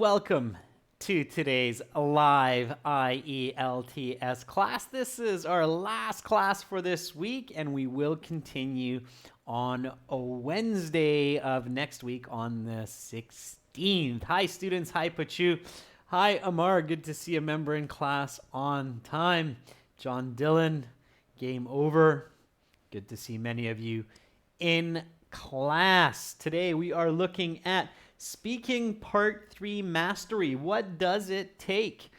Welcome to today's live IELTS class. This is our last class for this week, and we will continue on a Wednesday of next week on the 16th. Hi, students. Hi, Pachu. Hi, Amar. Good to see a member in class on time. John Dillon, game over. Good to see many of you in class. Today we are looking at Speaking Part 3 Mastery. What does it take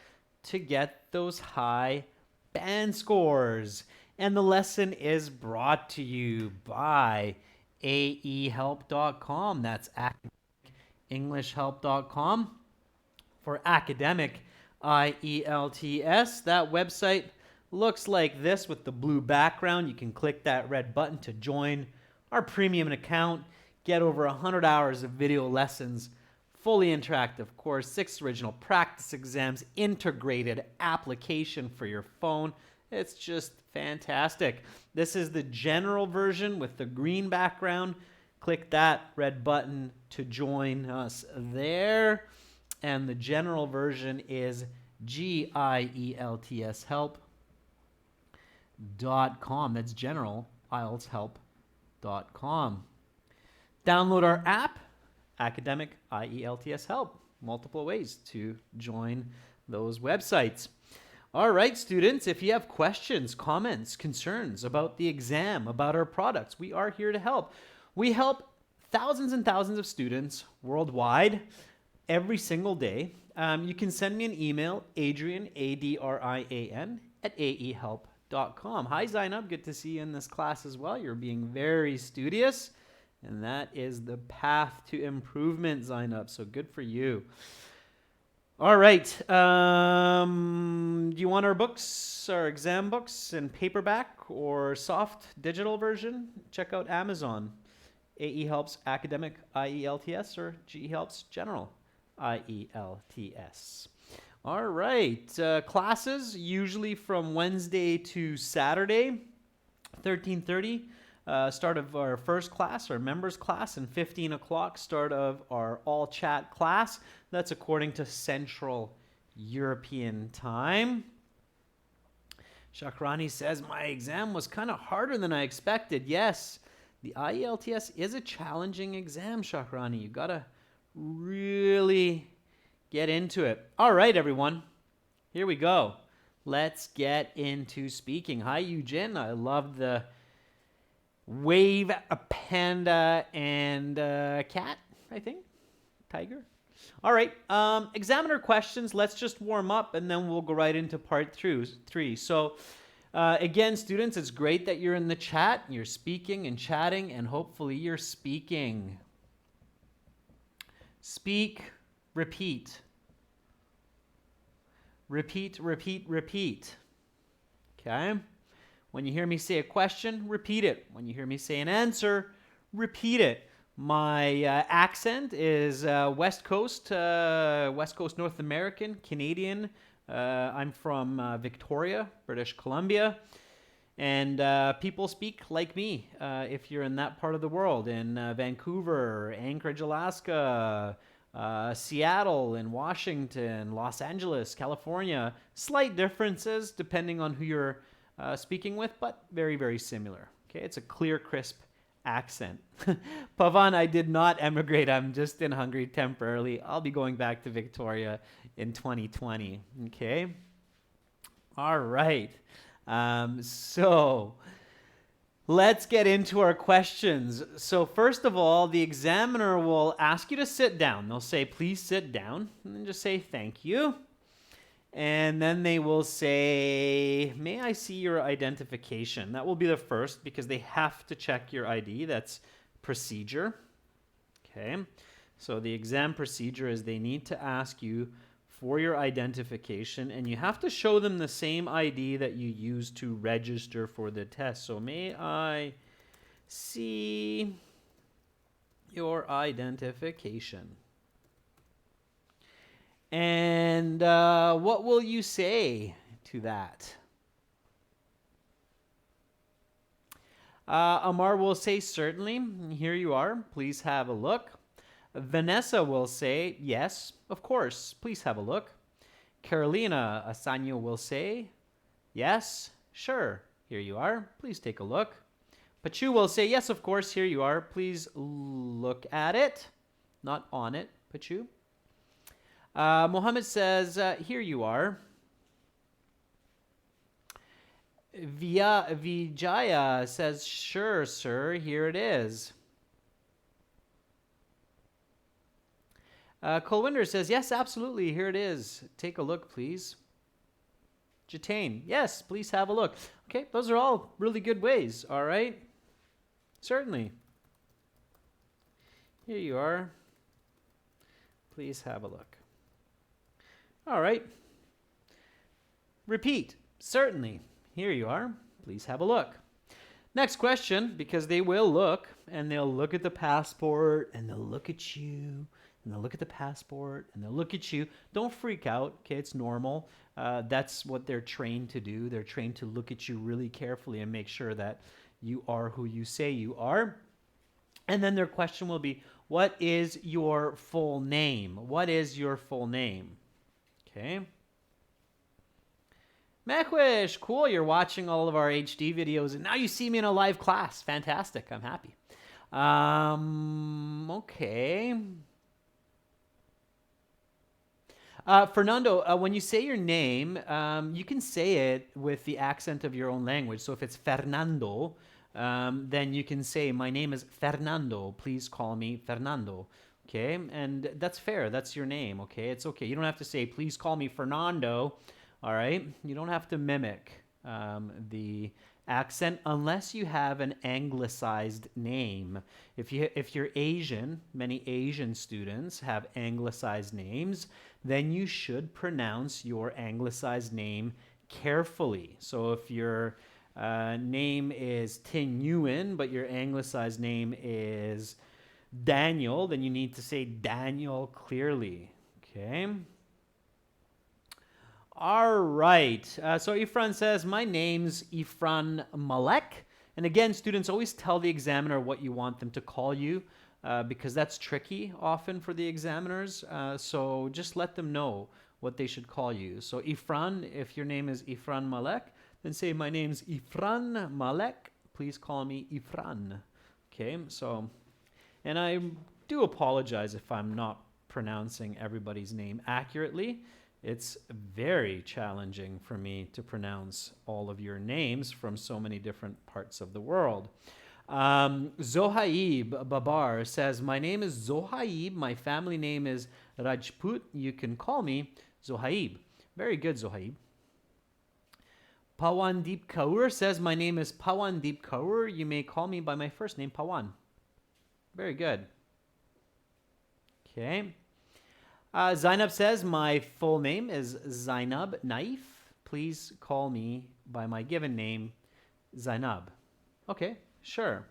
to get those high band scores? And the lesson is brought to you by aehelp.com. That's englishhelp.com for academic IELTS. That website looks like this with the blue background. You can click that red button to join our premium account. Get over 100 hours of video lessons, fully interactive course, 6 original practice exams, integrated application for your phone. It's just fantastic. This is the general version with the green background. Click that red button to join us there. And the general version is gieltshelp.com. That's general, IELTShelp.com. Download our app, Academic IELTS Help. Multiple ways to join those websites. All right, students, if you have questions, comments, concerns about the exam, about our products, we are here to help. We help thousands and thousands of students worldwide every single day. You can send me an email, Adrian, ADRIAN, at aehelp.com. Hi, Zainab. Good to see you in this class as well. You're being very studious. And that is the path to improvement, Zainab. So good for you. All right. Do you want our books, our exam books in paperback or soft digital version? Check out Amazon. AE Helps Academic IELTS or GE Helps General IELTS. All right. Classes usually from Wednesday to Saturday, 13:30. Start of our first class, our members class, and 15 o'clock start of our all chat class. That's according to Central European time. Shakrani says, my exam was kind of harder than I expected. Yes, the IELTS is a challenging exam, Shakrani. You got to really get into it. All right, everyone. Here we go. Let's get into speaking. Hi, Eugene. I love the wave, a panda, and a cat, I think. Tiger. All right. Examiner questions. Let's just warm up, and then we'll go right into part 3. So, again, students, it's great that you're in the chat. You're speaking and chatting, and hopefully you're speaking. Speak, repeat. Repeat, repeat, repeat. Okay? When you hear me say a question, repeat it. When you hear me say an answer, repeat it. My accent is West Coast North American, Canadian. I'm from Victoria, British Columbia. And people speak like me if you're in that part of the world, in Vancouver, Anchorage, Alaska, Seattle, and Washington, Los Angeles, California. Slight differences depending on who you're speaking with, but very, very similar. Okay, it's a clear, crisp accent. Pavan, I did not emigrate. I'm just in Hungary temporarily. I'll be going back to Victoria in 2020. Okay. All right. So let's get into our questions. So first of all, the examiner will ask you to sit down. They'll say, please sit down, and then just say thank you. And then they will say, may I see your identification? That will be the first because they have to check your ID. That's procedure. Okay. So the exam procedure is they need to ask you for your identification, and you have to show them the same ID that you used to register for the test. So may I see your identification? And what will you say to that? Amar will say, certainly. Here you are. Please have a look. Vanessa will say, yes, of course, please have a look. Carolina Asanyo will say, yes, sure, here you are, please take a look. Pachu will say, yes, of course, here you are, please look at it. Not on it, Pachu. Mohammed says, here you are. Vijaya says, sure, sir, here it is. Colwinder says, yes, absolutely, here it is. Take a look, please. Jatane, yes, please have a look. Okay, those are all really good ways, all right? Certainly. Here you are. Please have a look. All right. Repeat. Certainly. Here you are. Please have a look. Next question, because they will look, and they'll look at the passport, and they'll look at you, and they'll look at the passport, and they'll look at you. Don't freak out, okay? It's normal. That's what they're trained to do. They're trained to look at you really carefully and make sure that you are who you say you are. And then their question will be, what is your full name? What is your full name? Okay. Mekwish, cool. You're watching all of our HD videos, and now you see me in a live class. Fantastic. I'm happy. Okay. Fernando, when you say your name, you can say it with the accent of your own language. So if it's Fernando, then you can say, my name is Fernando. Please call me Fernando. Okay? And that's fair. That's your name. Okay? It's okay. You don't have to say, please call me Fernando. All right? You don't have to mimic the accent unless you have an anglicized name. If you're Asian, many Asian students have anglicized names, then you should pronounce your anglicized name carefully. So if your name is Tin Nguyen, but your anglicized name is Daniel, then you need to say Daniel clearly. Okay? All right. So Ifran says, my name's Ifran Malek. And again, students, always tell the examiner what you want them to call you because that's tricky often for the examiners. So just let them know what they should call you. So Ifran, if your name is Ifran Malek, then say, my name's Ifran Malek. Please call me Ifran. Okay, so, and I do apologize if I'm not pronouncing everybody's name accurately. It's very challenging for me to pronounce all of your names from so many different parts of the world. Zohaib Babar says, my name is Zohaib. My family name is Rajput. You can call me Zohaib. Very good, Zohaib. Pawandeep Kaur says, my name is Pawandeep Kaur. You may call me by my first name, Pawan. Very good. Okay. Zainab says, my full name is Zainab Naif. Please call me by my given name, Zainab. Okay, sure.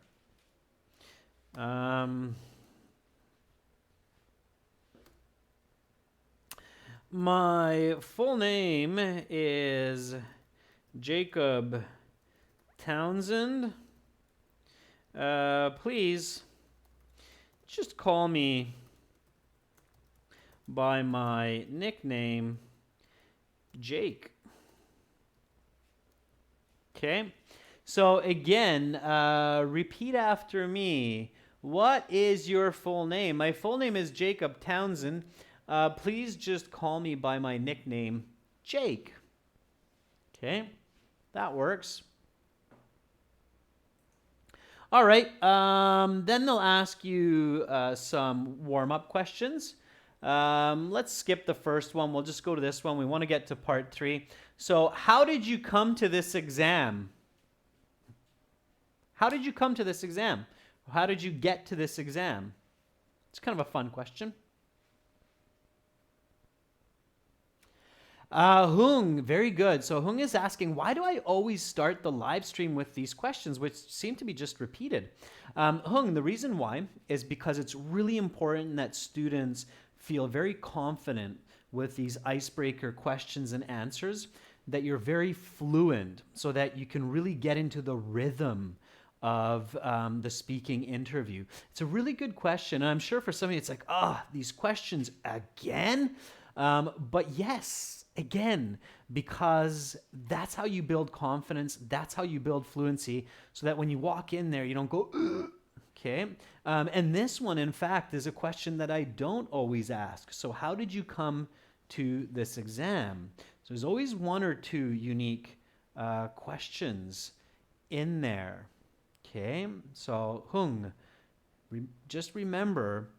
My full name is Jacob Townsend. Please just call me by my nickname, Jake. Okay, so again, repeat after me. What is your full name? My full name is Jacob Townsend. Please just call me by my nickname, Jake. Okay, that works. All right, then they'll ask you some warm-up questions. Let's skip the first one. We'll just go to this one. We want to get to part 3. So how did you come to this exam? How did you come to this exam? How did you get to this exam? It's kind of a fun question. Hung, very good. So Hung is asking, why do I always start the live stream with these questions, which seem to be just repeated? Hung, the reason why is because it's really important that students feel very confident with these icebreaker questions and answers, that you're very fluent so that you can really get into the rhythm of the speaking interview? It's a really good question. And I'm sure for some of you, it's like, these questions again? But yes, again, because that's how you build confidence. That's how you build fluency, so that when you walk in there, you don't go, "Ugh." Okay. And this one, in fact, is a question that I don't always ask. So how did you come to this exam? So there's always one or two unique questions in there. Okay. So hung, just remember,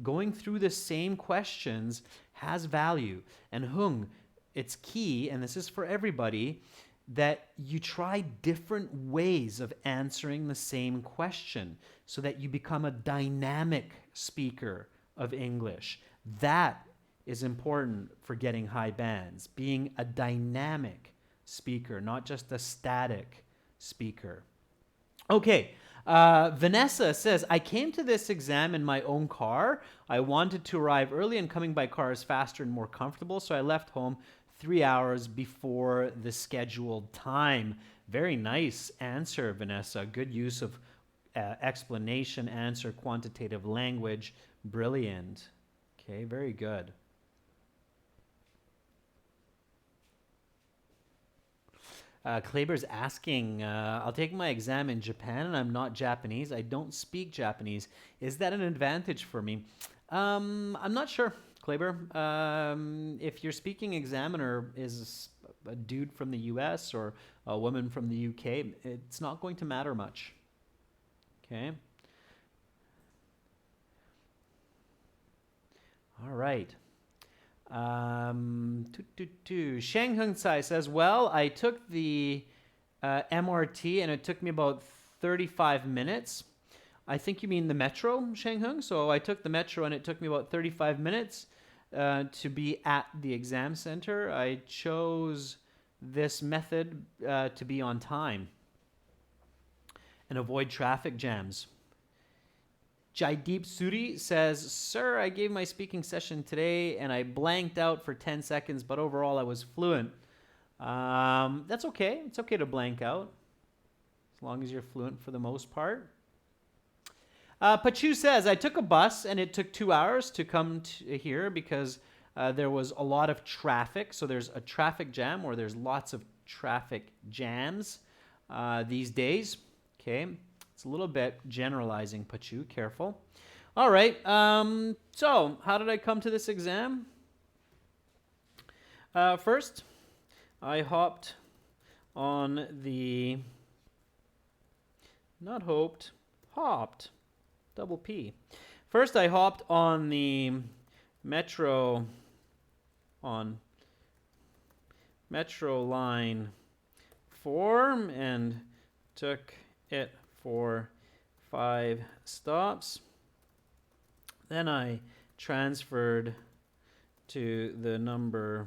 going through the same questions has value. And hung, it's key, and this is for everybody, that you try different ways of answering the same question so that you become a dynamic speaker of English. That is important for getting high bands, being a dynamic speaker, not just a static speaker. Okay, Vanessa says, I came to this exam in my own car. I wanted to arrive early, and coming by car is faster and more comfortable, so I left home 3 hours before the scheduled time. Very nice answer, Vanessa. Good use of explanation, answer, quantitative language. Brilliant. Okay, very good. Kleber's asking, I'll take my exam in Japan and I'm not Japanese. I don't speak Japanese. Is that an advantage for me? I'm not sure, Kleber. If your speaking examiner is a dude from the US or a woman from the UK, it's not going to matter much. Okay. All right. Shang Hung Tsai says, well, I took the MRT and it took me about 35 minutes. I think you mean the metro, Shang Hung. So I took the metro and it took me about 35 minutes to be at the exam center. I chose this method to be on time and avoid traffic jams. Jaideep Suri says, sir, I gave my speaking session today and I blanked out for 10 seconds, but overall I was fluent. That's okay. It's okay to blank out as long as you're fluent for the most part. Pachu says, I took a bus and it took 2 hours to come here because there was a lot of traffic. So there's a traffic jam, or there's lots of traffic jams these days. Okay. It's a little bit generalizing, Pachu. Careful. All right. So how did I come to this exam? First, I hopped on the, not hoped, hopped, double P. First, I hopped on the Metro line 4 and took it for 5 stops. Then I transferred to the number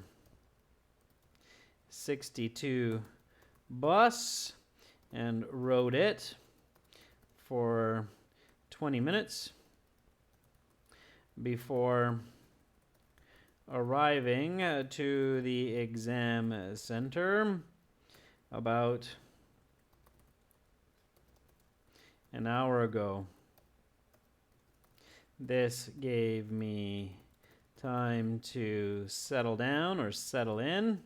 62 bus and rode it for 20 minutes before arriving to the exam center about an hour ago. This gave me time to settle down or settle in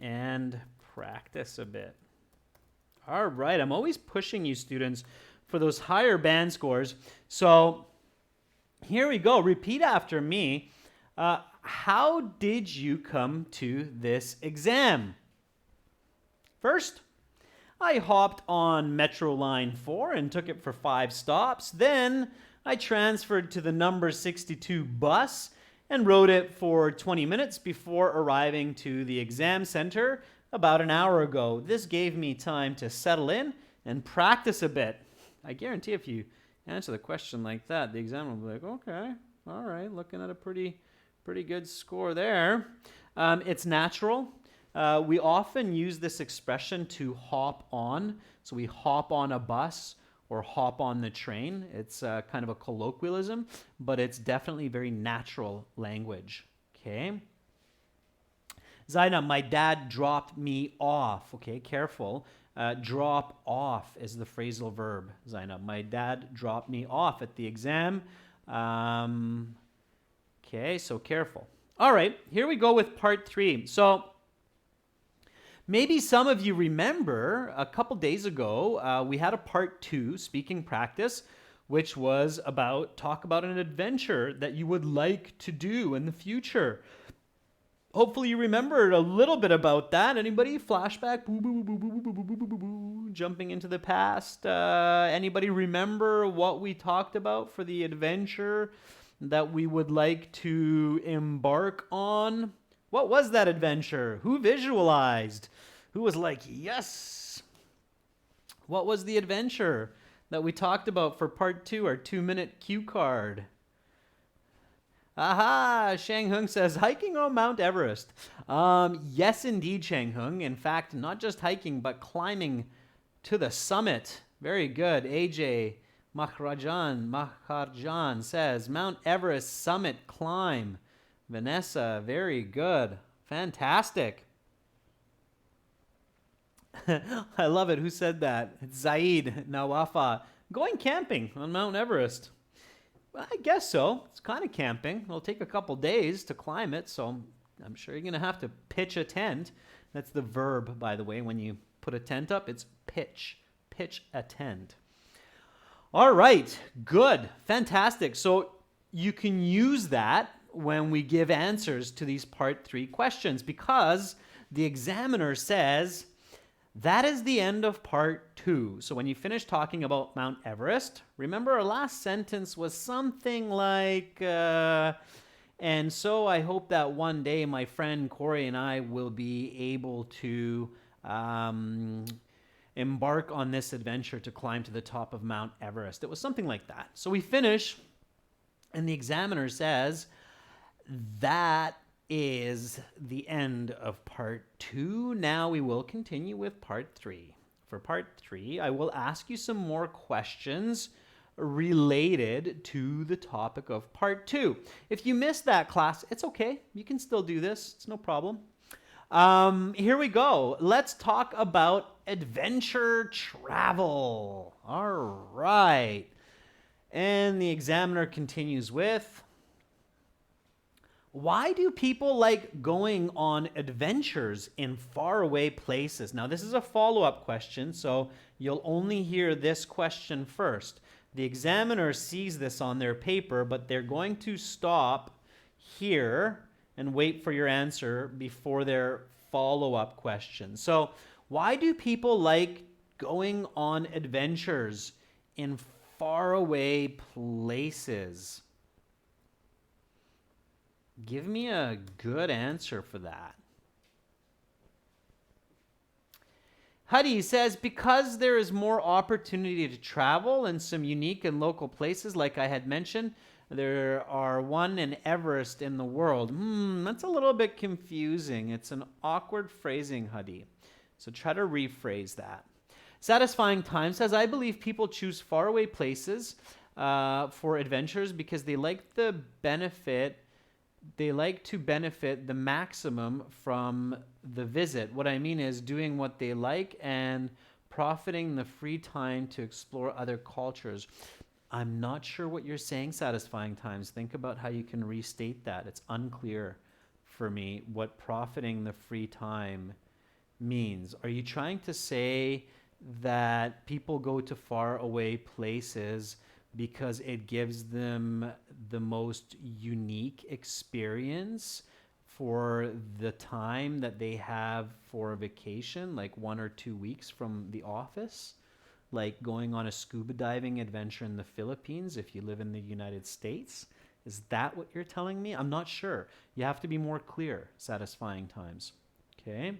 and practice a bit. All right, I'm always pushing you students for those higher band scores. So here we go. Repeat after me. How did you come to this exam? First, I hopped on Metro Line 4 and took it for 5 stops. Then I transferred to the number 62 bus and rode it for 20 minutes before arriving to the exam center about an hour ago. This gave me time to settle in and practice a bit. I guarantee if you answer the question like that, the examiner will be like, okay, all right, looking at a pretty good score there. It's natural. We often use this expression to hop on. So we hop on a bus or hop on the train. It's kind of a colloquialism, but it's definitely very natural language. Okay. Zaina, my dad dropped me off. Okay, careful. Drop off is the phrasal verb, Zainab. My dad dropped me off at the exam. Okay, so careful. All right, here we go with part 3. So maybe some of you remember a couple days ago, we had a part 2 speaking practice, which was talk about an adventure that you would like to do in the future. Hopefully you remembered a little bit about that. Anybody? Flashback? Jumping into the past. Anybody remember what we talked about for the adventure that we would like to embark on? What was that adventure? Who visualized? Who was like, yes? What was the adventure that we talked about for part 2, our 2-minute cue card? Aha! Shang Hung says, hiking on Mount Everest. Yes, indeed, Shang Hung. In fact, not just hiking, but climbing to the summit. Very good. AJ Maharjan says, Mount Everest summit climb. Vanessa, very good. Fantastic. I love it. Who said that? It's Zaid Nawafa. Going camping on Mount Everest. Well, I guess so. It's kind of camping. It'll take a couple days to climb it, so I'm sure you're going to have to pitch a tent. That's the verb, by the way. When you put a tent up, it's pitch. Pitch a tent. All right. Good. Fantastic. So you can use that when we give answers to these part 3 questions, because the examiner says that is the end of part 2. So when you finish talking about Mount Everest, remember our last sentence was something like, and so I hope that one day my friend Corey and I will be able to embark on this adventure to climb to the top of Mount Everest. It was something like that. So we finish, and the examiner says, that is the end of part 2. Now we will continue with part 3. For part 3, I will ask you some more questions related to the topic of part 2. If you missed that class, it's okay. You can still do this. It's no problem. Here we go. Let's talk about adventure travel. All right. And the examiner continues with, why do people like going on adventures in faraway places? Now, this is a follow-up question, so you'll only hear this question first. The examiner sees this on their paper, but they're going to stop here and wait for your answer before their follow-up question. So, why do people like going on adventures in faraway places? Give me a good answer for that. Huddy says, because there is more opportunity to travel in some unique and local places, like I had mentioned, there are one in Everest in the world. That's a little bit confusing. It's an awkward phrasing, Huddy. So try to rephrase that. Satisfying Time says, I believe people choose faraway places for adventures because they like to benefit the maximum from the visit. What I mean is doing what they like and profiting the free time to explore other cultures. I'm not sure what you're saying, Satisfying Times. Think about how you can restate that. It's unclear for me what profiting the free time means. Are you trying to say that people go to far away places because it gives them the most unique experience for the time that they have for a vacation, like 1 or 2 weeks from the office? Like going on a scuba diving adventure in the Philippines if you live in the United States? Is that what you're telling me? I'm not sure. You have to be more clear, Satisfying Times. Okay.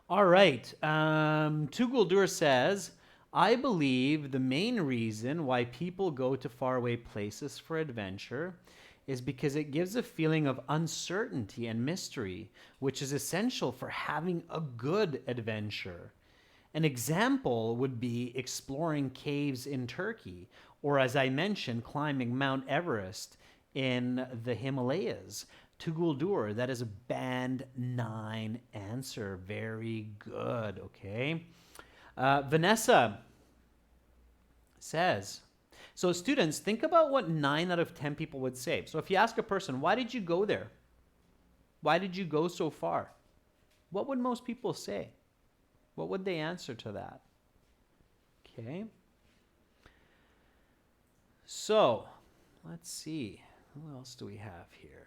All right. Tuguldur says, I believe the main reason why people go to faraway places for adventure is because it gives a feeling of uncertainty and mystery, which is essential for having a good adventure. An example would be exploring caves in Turkey, or as I mentioned, climbing Mount Everest in the Himalayas. Tuguldur, that is a band 9 answer. Very good, okay. Vanessa says, so students, think about what 9 out of 10 people would say. So if you ask a person, why did you go there? Why did you go so far? What would most people say? What would they answer to that? Okay. So, let's see. Who else do we have here?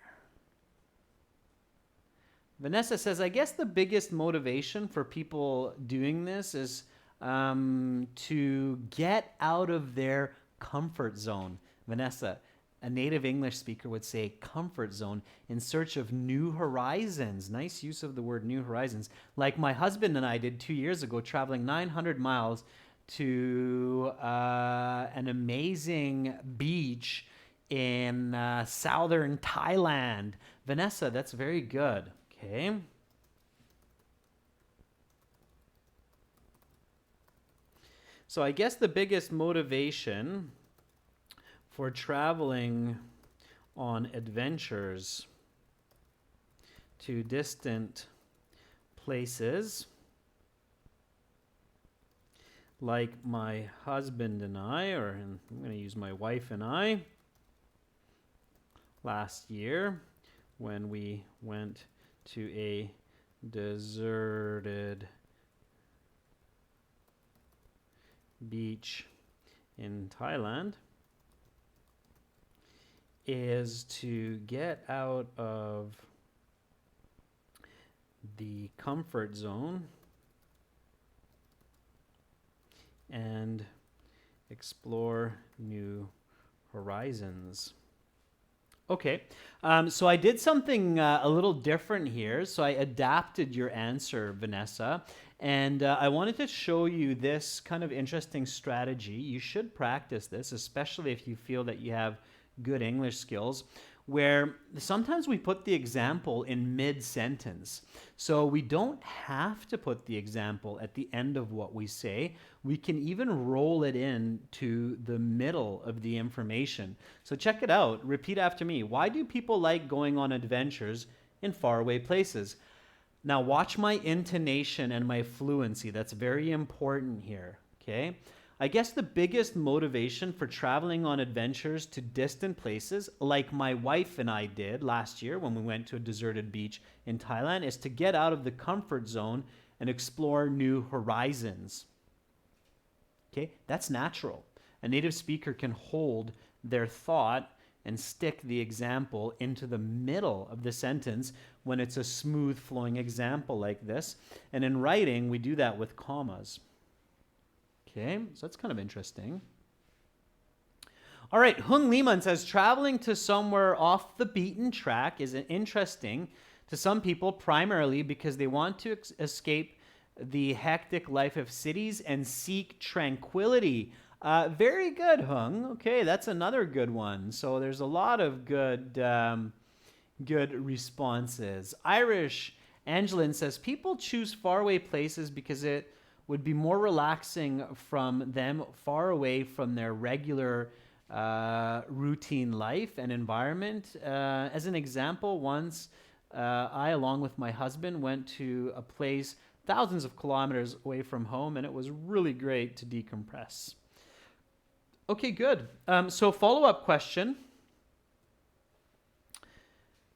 Vanessa says, I guess the biggest motivation for people doing this is to get out of their comfort zone. Vanessa, a native English speaker would say comfort zone, in search of new horizons. Nice use of the word new horizons. Like my husband and I did 2 years ago, traveling 900 miles to an amazing beach in southern Thailand. Vanessa, that's very good. Okay. So I guess the biggest motivation for traveling on adventures to distant places, like my husband and I, or I'm going to use my wife and I, last year when we went to a deserted beach in Thailand, is to get out of the comfort zone and explore new horizons. Okay, so I did something a little different here. So I adapted your answer, Vanessa, and I wanted to show you this kind of interesting strategy. You should practice this, especially if you feel that you have good English skills, where sometimes we put the example in mid-sentence. So we don't have to put the example at the end of what we say. We can even roll it in to the middle of the information. So check it out. Repeat after me. Why do people like going on adventures in faraway places? Now watch my intonation and my fluency. That's very important here, okay? I guess the biggest motivation for traveling on adventures to distant places, like my wife and I did last year when we went to a deserted beach in Thailand, is to get out of the comfort zone and explore new horizons. Okay, that's natural. A native speaker can hold their thought and stick the example into the middle of the sentence when it's a smooth flowing example like this. And in writing, we do that with commas. Okay, so that's kind of interesting. All right, Hung Liman says, traveling to somewhere off the beaten track is interesting to some people, primarily because they want to escape the hectic life of cities and seek tranquility. Very good, Hung. Okay, that's another good one. So there's a lot of good responses. Irish Angelin says, people choose faraway places because it would be more relaxing from them, far away from their regular routine life and environment. As an example, once I, along with my husband, went to a place thousands of kilometers away from home, and it was really great to decompress. Okay, good. So follow-up question.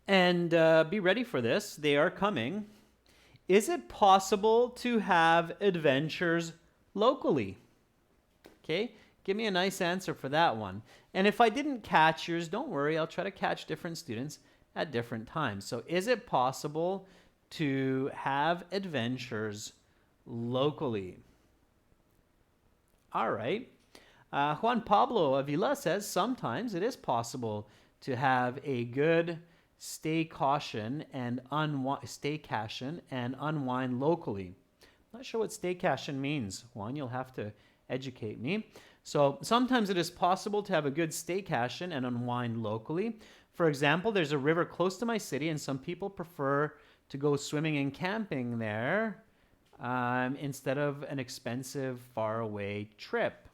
And be ready for this. They are coming. Is it possible to have adventures locally? Okay, give me a nice answer for that one. And if I didn't catch yours, don't worry. I'll try to catch different students at different times. So is it possible to have adventures locally? All right. Juan Pablo Avila says sometimes it is possible to have a good staycation and unwind locally. Not sure what staycation means, Juan. You'll have to educate me. So sometimes it is possible to have a good staycation and unwind locally. For example, there's a river close to my city, and some people prefer to go swimming and camping there instead of an expensive, faraway trip.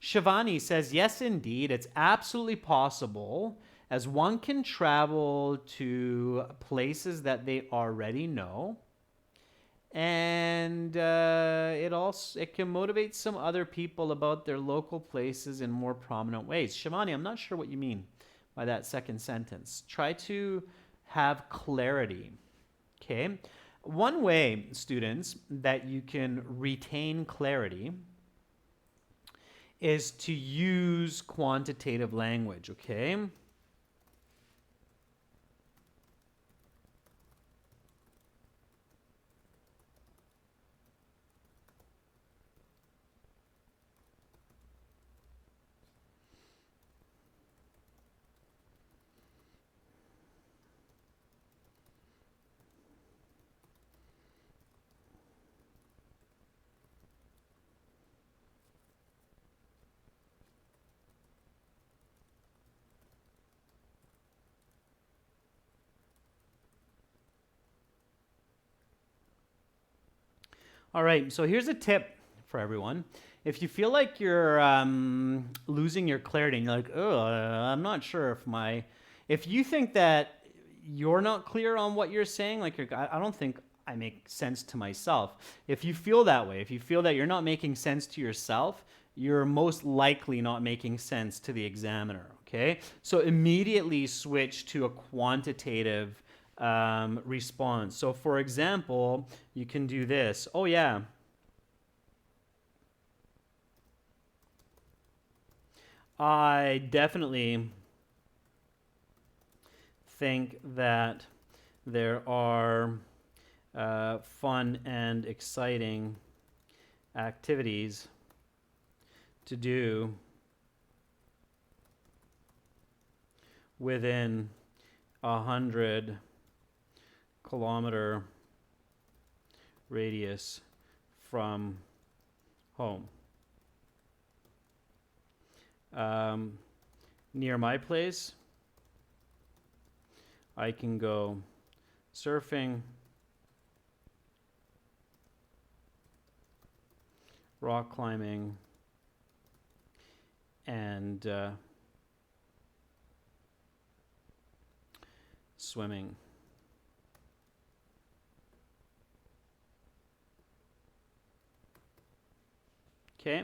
Shivani says, yes, indeed, it's absolutely possible. as one can travel to places that they already know, and it can motivate some other people about their local places in more prominent ways. Shivani, I'm not sure what you mean by that second sentence. Try to have clarity. Okay. One way, students, that you can retain clarity is to use quantitative language. Okay. All right, so here's a tip for everyone. If you feel like you're losing your clarity and you're like, oh, I'm not sure if you think that you're not clear on what you're saying, like I don't think I make sense to myself. If you feel that way, if you feel that you're not making sense to yourself, you're most likely not making sense to the examiner, okay? So immediately switch to a quantitative response. So for example, you can do this. Oh yeah. I definitely think that there are fun and exciting activities to do within 100-kilometer radius from home. Near my place, I can go surfing, rock climbing, and swimming. Okay.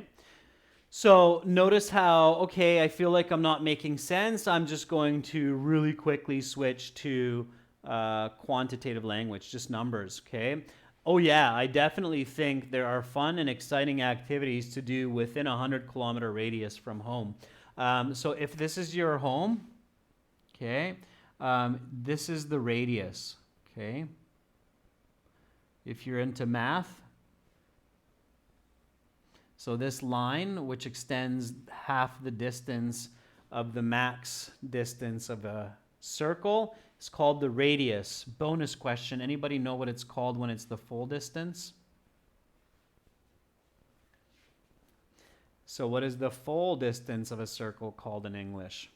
So notice how, okay, I feel like I'm not making sense. I'm just going to really quickly switch to quantitative language, just numbers, okay? Oh yeah, I definitely think there are fun and exciting activities to do within a 100-kilometer radius from home. So if this is your home, okay, this is the radius, okay? If you're into math, so this line, which extends half the distance of the max distance of a circle, is called the radius. Bonus question, anybody know what it's called when it's the full distance? So what is the full distance of a circle called in English?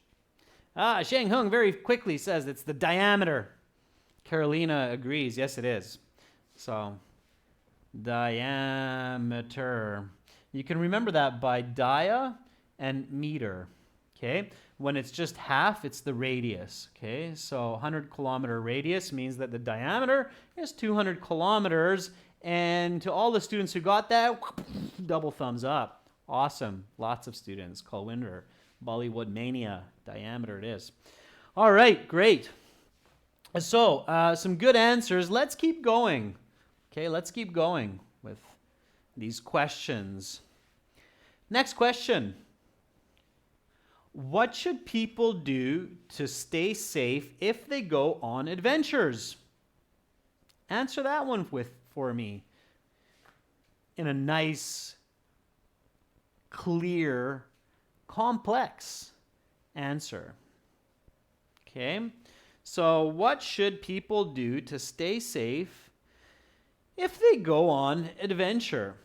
Sheng Hung very quickly says it's the diameter. Carolina agrees, yes it is. So, diameter. You can remember that by dia and meter, okay? When it's just half, it's the radius, okay? So 100-kilometer radius means that the diameter is 200 kilometers. And to all the students who got that, double thumbs up. Awesome. Lots of students. Colwinder, Bollywood mania, diameter it is. All right, great. So some good answers. Let's keep going. Okay, let's keep going with these questions. Next question. What should people do to stay safe if they go on adventures? Answer that one for me in a nice, clear, complex answer. Okay? So what should people do to stay safe if they go on adventure?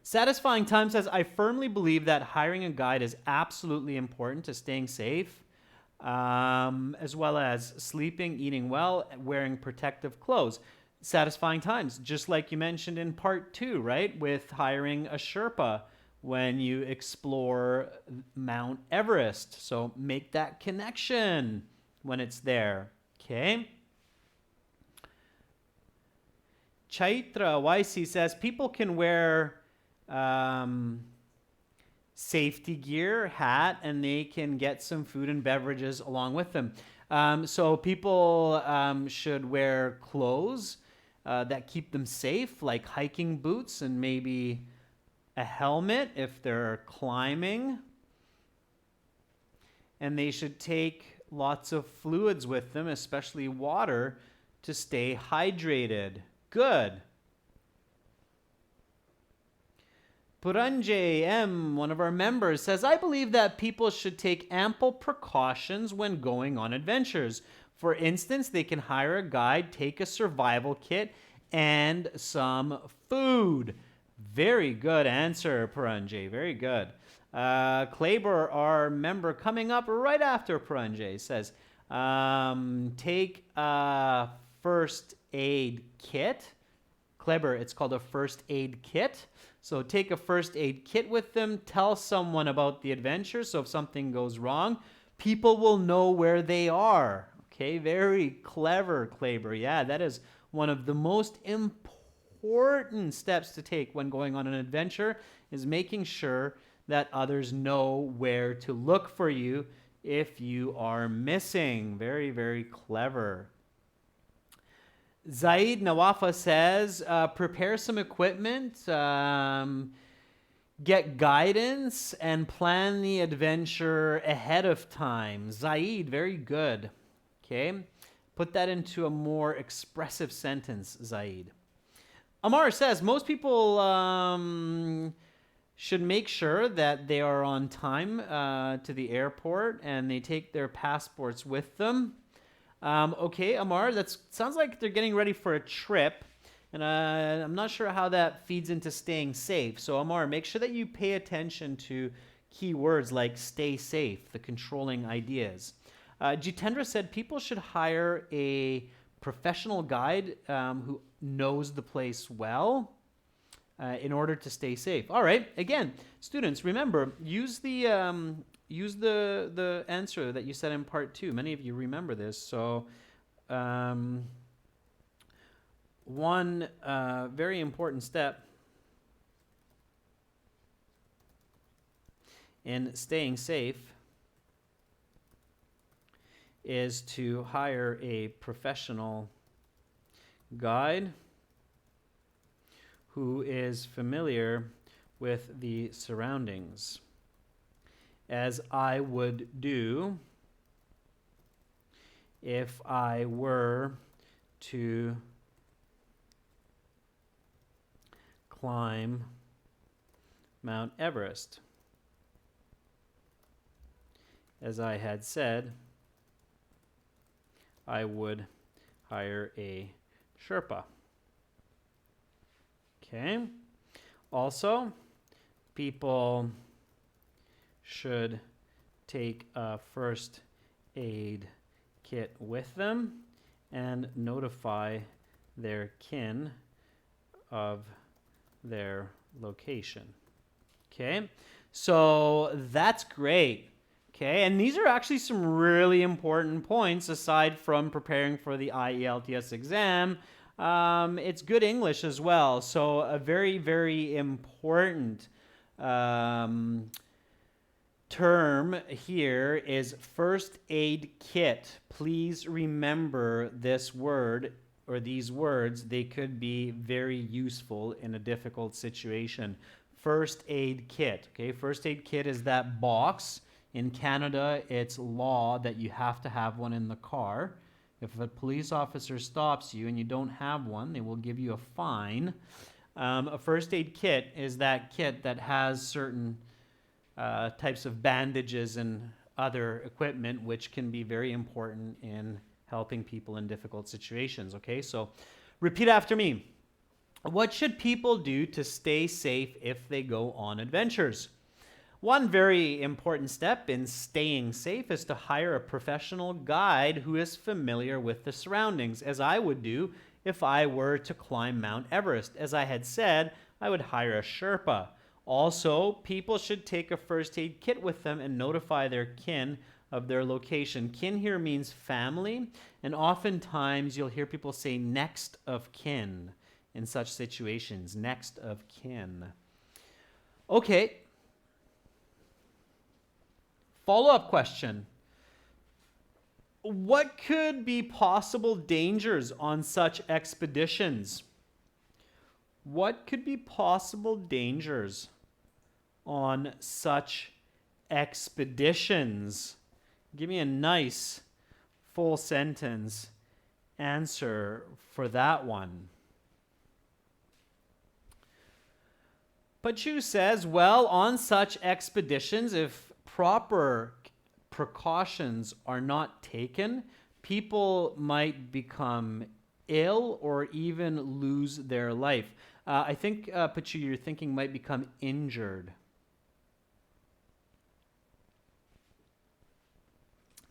Satisfying Time says, I firmly believe that hiring a guide is absolutely important to staying safe, as well as sleeping, eating well, wearing protective clothes. Satisfying Times, just like you mentioned in part 2, right? With hiring a Sherpa when you explore Mount Everest. So make that connection when it's there. Okay? Chaitra YC says people can wear safety gear, hat, and they can get some food and beverages along with them. So people should wear clothes that keep them safe, like hiking boots and maybe a helmet if they're climbing. And they should take lots of fluids with them, especially water, to stay hydrated. Good. Puranjay M, one of our members, says, I believe that people should take ample precautions when going on adventures. For instance, they can hire a guide, take a survival kit, and some food. Very good answer, Puranjay. Very good. Kleber, our member coming up right after Puranjay, says, take a first aid kit. Kleber, it's called a first aid kit. So take a first aid kit with them. Tell someone about the adventure. So if something goes wrong, people will know where they are. Okay, very clever, Kleber. Yeah, that is one of the most important steps to take when going on an adventure, is making sure that others know where to look for you if you are missing. Very, very clever. Zaid Nawafa says, prepare some equipment, get guidance, and plan the adventure ahead of time. Zaid, very good. Okay, put that into a more expressive sentence, Zaid. Amar says, most people should make sure that they are on time to the airport and they take their passports with them. Okay, Amar, that sounds like they're getting ready for a trip, and I'm not sure how that feeds into staying safe. So, Amar, make sure that you pay attention to key words like stay safe, the controlling ideas. Jitendra said people should hire a professional guide who knows the place well in order to stay safe. All right, again, students, remember, use the answer that you said in part 2. Many of you remember this. So one very important step in staying safe is to hire a professional guide who is familiar with the surroundings, as I would do if I were to climb Mount Everest. As I had said, I would hire a Sherpa. Okay. Also, people should take a first aid kit with them and notify their kin of their location. Okay, so that's great. Okay, and these are actually some really important points aside from preparing for the IELTS exam. It's good English as well. So a very, very important term here is first aid kit. Please remember this word or these words. They could be very useful in a difficult situation. First aid kit. Okay, first aid kit is that box. In Canada, it's law that you have to have one in the car. If a police officer stops you and you don't have one, they will give you a fine. A first aid kit is that kit that has certain types of bandages and other equipment which can be very important in helping people in difficult situations. Okay, so repeat after me. What should people do to stay safe if they go on adventures? One very important step in staying safe is to hire a professional guide who is familiar with the surroundings, as I would do if I were to climb Mount Everest. As I had said, I would hire a Sherpa. Also, people should take a first aid kit with them and notify their kin of their location. Kin here means family, and oftentimes you'll hear people say next of kin in such situations. Next of kin. Okay. Follow-up question. What could be possible dangers on such expeditions? What could be possible dangers on such expeditions? Give me a nice full sentence answer for that one. Pachu says, well, on such expeditions, if proper precautions are not taken, people might become ill or even lose their life. I think, Pachu, you're thinking might become injured.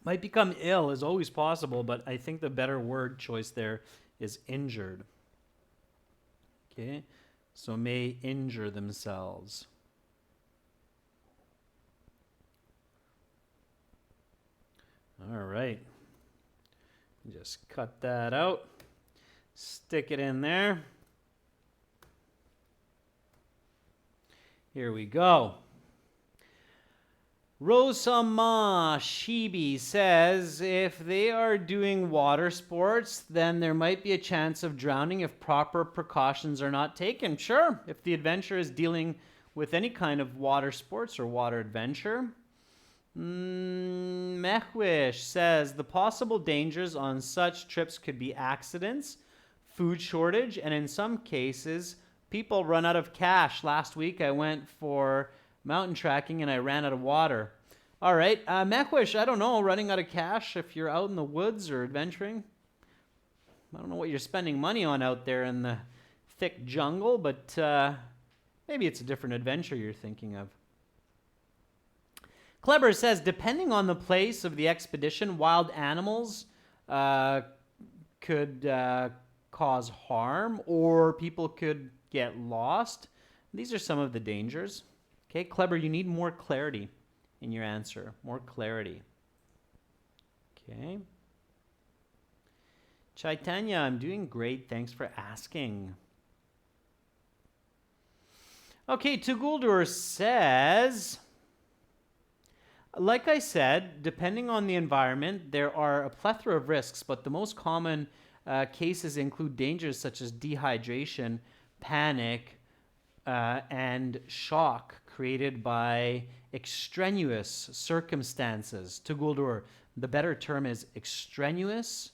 Might become ill is always possible, but I think the better word choice there is injured. Okay, so may injure themselves. All right. Just cut that out. Stick it in there. Here we go. Rosama Shibi says, if they are doing water sports, then there might be a chance of drowning if proper precautions are not taken. Sure, if the adventure is dealing with any kind of water sports or water adventure. Mehwish says, the possible dangers on such trips could be accidents, food shortage, and in some cases, people run out of cash. Last week I went for mountain trekking and I ran out of water. All right, Mehwish, I don't know, running out of cash if you're out in the woods or adventuring. I don't know what you're spending money on out there in the thick jungle, but maybe it's a different adventure you're thinking of. Kleber says, depending on the place of the expedition, wild animals could cause harm or people could get lost. These are some of the dangers. Okay, Kleber, you need more clarity in your answer. More clarity. Okay. Chaitanya, I'm doing great. Thanks for asking. Okay, Tuguldur says, like I said, depending on the environment, there are a plethora of risks, but the most common cases include dangers such as dehydration, panic, and shock created by extraneous circumstances. Tuguldur, the better term is extraneous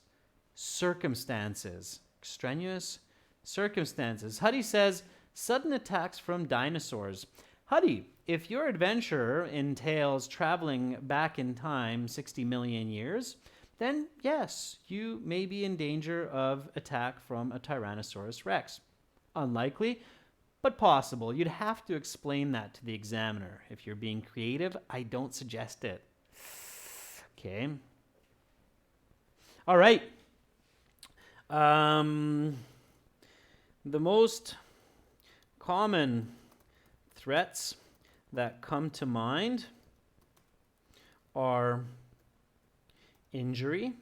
circumstances. Extraneous circumstances. Huddy says, sudden attacks from dinosaurs. Huddy, if your adventure entails traveling back in time 60 million years, then yes, you may be in danger of attack from a Tyrannosaurus Rex. Unlikely, but possible. You'd have to explain that to the examiner. If you're being creative, I don't suggest it. Okay. All right. The most common threats that come to mind are injury,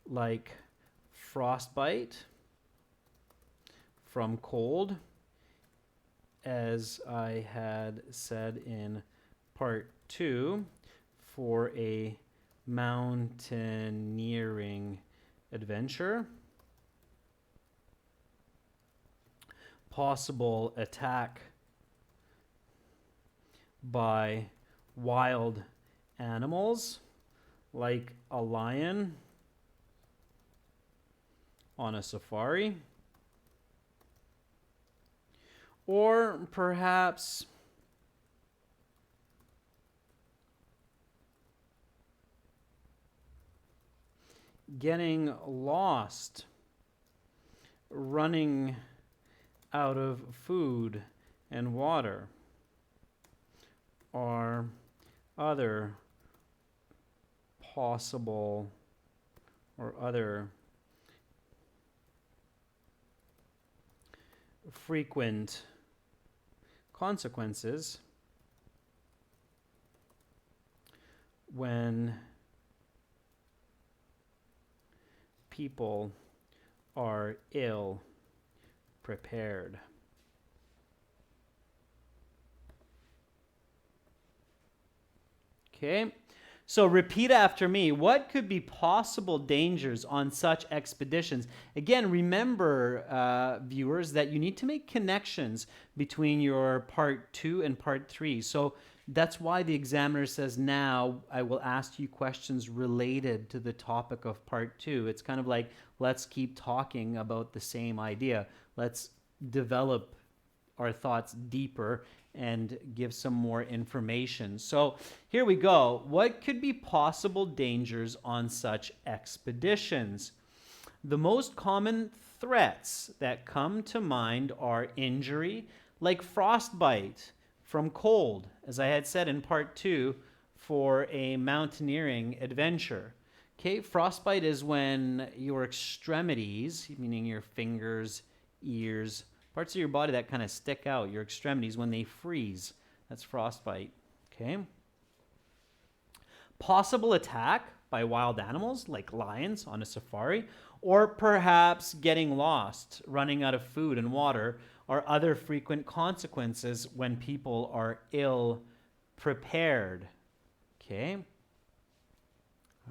like frostbite from cold, as I had said in part 2, for a mountaineering adventure. Possible attack by wild animals like a lion on a safari, or perhaps getting lost, running out of food and water, are other possible or other frequent consequences when people are ill prepared. Okay, so repeat after me. What could be possible dangers on such expeditions? Again, remember, viewers, that you need to make connections between your part 2 and part 3. So that's why the examiner says, now I will ask you questions related to the topic of part 2. It's kind of like, let's keep talking about the same idea. Let's develop our thoughts deeper and give some more information. So here we go. What could be possible dangers on such expeditions? The most common threats that come to mind are injury, like frostbite from cold, as I had said in part 2 for a mountaineering adventure. Okay, frostbite is when your extremities, meaning your fingers, ears, parts of your body that kind of stick out, your extremities, when they freeze. That's frostbite. Okay. Possible attack by wild animals like lions on a safari, or perhaps getting lost, running out of food and water, are other frequent consequences when people are ill prepared. Okay.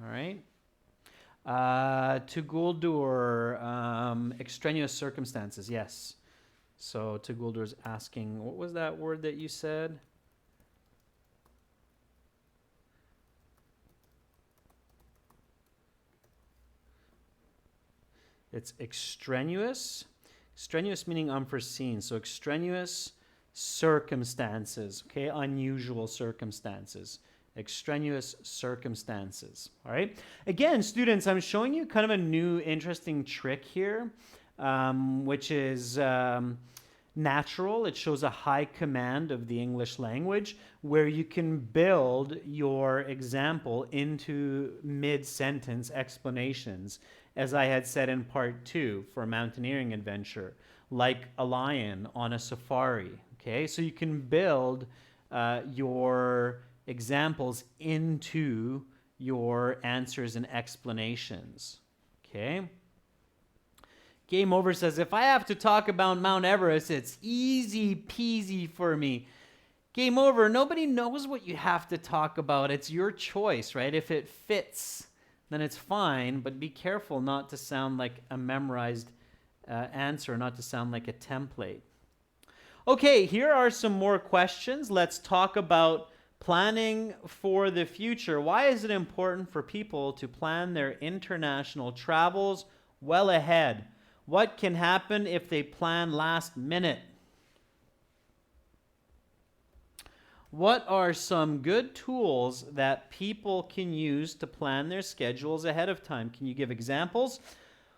All right. To extraneous circumstances. Yes. So Taguldar's asking, what was that word that you said? It's extraneous. Extraneous meaning unforeseen. So extraneous circumstances, okay? Unusual circumstances. Extraneous circumstances, all right? Again, students, I'm showing you kind of a new interesting trick here, which is natural. It shows a high command of the English language where you can build your example into mid-sentence explanations, as I had said in part 2 for a mountaineering adventure, like a lion on a safari. Okay, so you can build your examples into your answers and explanations. Okay. Game Over says, if I have to talk about Mount Everest, it's easy peasy for me. Game Over, nobody knows what you have to talk about. It's your choice, right? If it fits, then it's fine, but be careful not to sound like a memorized answer, not to sound like a template. Okay, here are some more questions. Let's talk about planning for the future. Why is it important for people to plan their international travels well ahead? What can happen if they plan last minute? What are some good tools that people can use to plan their schedules ahead of time? Can you give examples?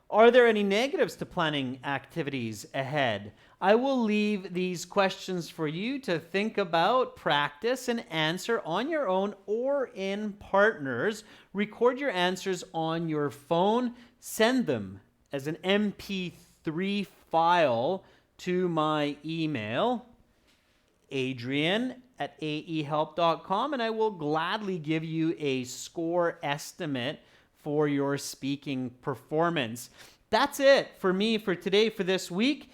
Are there any negatives to planning activities ahead? I will leave these questions for you to think about, practice, and answer on your own or in partners. Record your answers on your phone. Send them as an MP3 file to my email, adrian@aehelp.com, and I will gladly give you a score estimate for your speaking performance. That's it for me for today, for this week.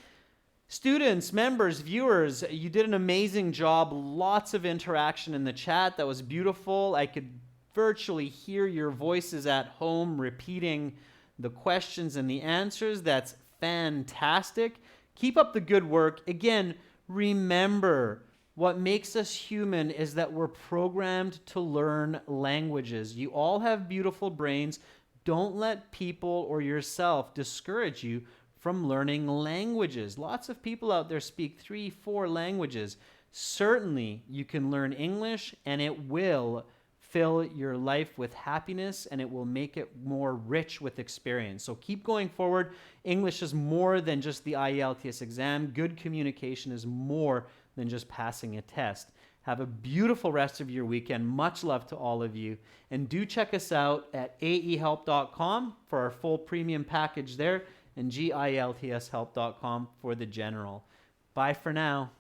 Students, members, viewers, you did an amazing job. Lots of interaction in the chat. That was beautiful. I could virtually hear your voices at home repeating the questions and the answers. That's fantastic. Keep up the good work. Again, remember, what makes us human is that we're programmed to learn languages. You all have beautiful brains. Don't let people or yourself discourage you from learning languages. Lots of people out there speak 3, 4 languages. Certainly, you can learn English, and it will fill your life with happiness, and it will make it more rich with experience. So keep going forward. English is more than just the IELTS exam. Good communication is more than just passing a test. Have a beautiful rest of your weekend. Much love to all of you. And do check us out at aehelp.com for our full premium package there, and giltshelp.com for the general. Bye for now.